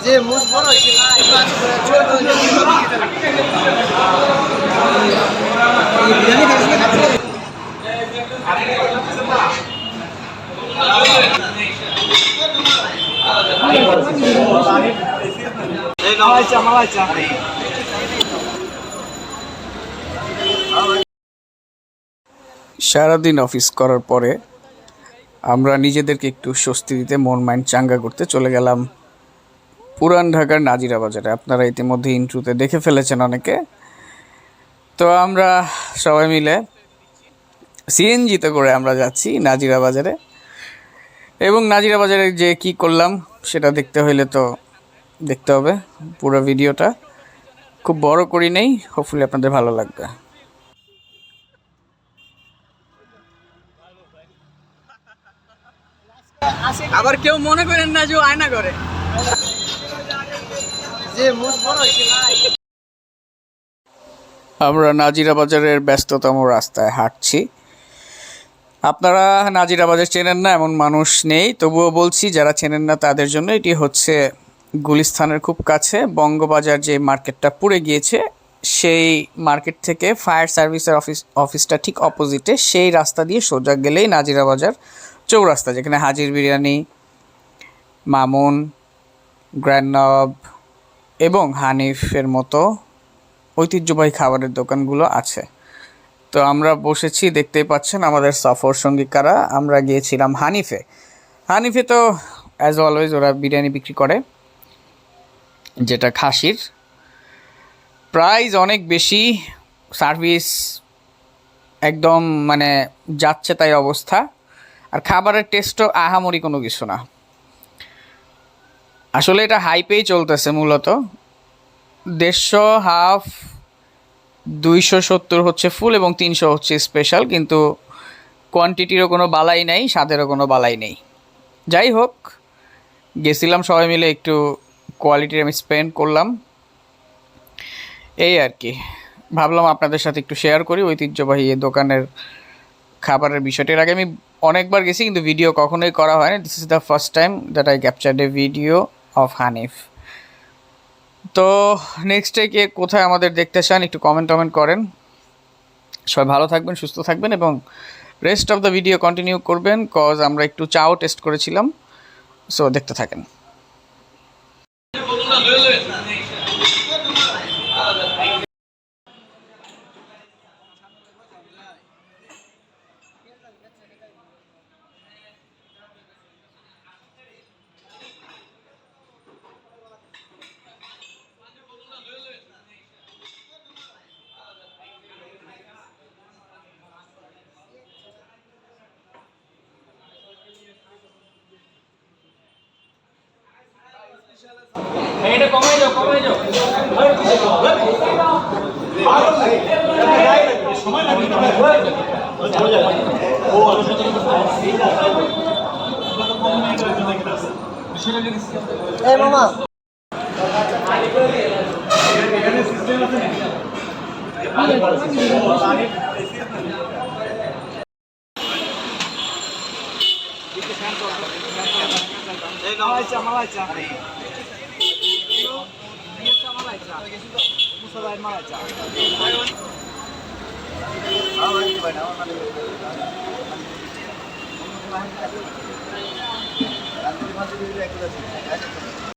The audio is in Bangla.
যে মুজ বড় হয়েছে সারাদিন অফিস করার পরে আমরা নিজেদেরকে একটু স্বস্তি দিতে মন মাইন্ড চাঙ্গা করতে চলে গেলাম পুরান ঢাকার নাজিরা বাজারে। আপনারা ইতিমধ্যে ইন্ট্রোতে দেখে ফেলেছেন অনেকে। তো আমরা সবাই মিলে সিএনজিতে করে আমরা যাচ্ছি নাজিরা বাজারে, এবং নাজিরা বাজারে যে কি করলাম সেটা দেখতে হইলে তো দেখতে হবে পুরো ভিডিওটা। খুব বড় করি নেই, হোপফুলি আপনাদের ভালো লাগবে। আবার কেউ মনে করেন না যে আয়না করে যে মুজ বড় হয়েছে। আমরা নাজিরা বাজারের ব্যস্ততম রাস্তায় হাঁটছি। আপনারা নাজিরা বাজার চেনেন না এমন মানুষ নেই, তবুও বলছি যারা চেনেন না তাদের জন্য। এটি হচ্ছে গুলিস্তানের খুব কাছে বঙ্গবাজার যে মার্কেটটা পুড়ে গিয়েছে, সেই মার্কেট থেকে ফায়ার সার্ভিসের অফিসটা ঠিক অপোজিটে, সেই রাস্তা দিয়ে সোজা গেলেই নাজিরা বাজার চৌরাস্তা, যেখানে হাজির বিরিয়ানি, মামুন, গ্র্যান্ড নব এবং হানিফের মতো ঐতিহ্যবাহী খাবারের দোকানগুলো আছে। তো আমরা বসেছি, দেখতেই পাচ্ছেন আমাদের সফর সঙ্গী কারা। আমরা গিয়েছিলাম হানিফে। হানিফে তো অ্যাজ অলওয়েজ ওরা বিরিয়ানি বিক্রি করে, যেটা খাসির। প্রাইস অনেক বেশি, সার্ভিস একদম মানে যাচ্ছে তাই অবস্থা, আর খাবারের টেস্টও আহামরি কোনো কিছু না। আসলে এটা হাইপেই চলতেছে মূলত। 150 হাফ, 270 হচ্ছে ফুল এবং 300 হচ্ছে স্পেশাল, কিন্তু কোয়ান্টিটিরও কোনো বালাই নেই, স্বাদেরও কোনো বালাই নেই। যাই হোক, গেছিলাম সবাই মিলে, একটু কোয়ালিটির আমি স্পেন্ড করলাম, এই আর কি। ভাবলাম আপনাদের সাথে একটু শেয়ার করি ঐতিহ্যবাহী এই দোকানের খাবারের বিষয়টা। এর আগে আমি অনেকবার গেছি, কিন্তু ভিডিও কখনোই করা হয়নি। This is the first time that I captured A video of Hanif. তো নেক্সটে কে কোথায় আমাদের দেখতে চান একটু কমেন্ট করেন। সবাই ভালো থাকবেন, সুস্থ থাকবেন, এবং rest of the video continue করবেন, কজ আমরা একটু চাও টেস্ট করেছিলাম। সো দেখতে থাকেন। এটা কমাই যাও সময় লাগবে ও এই মামা এখানে সিস্টেম আছে নাকি Malacha.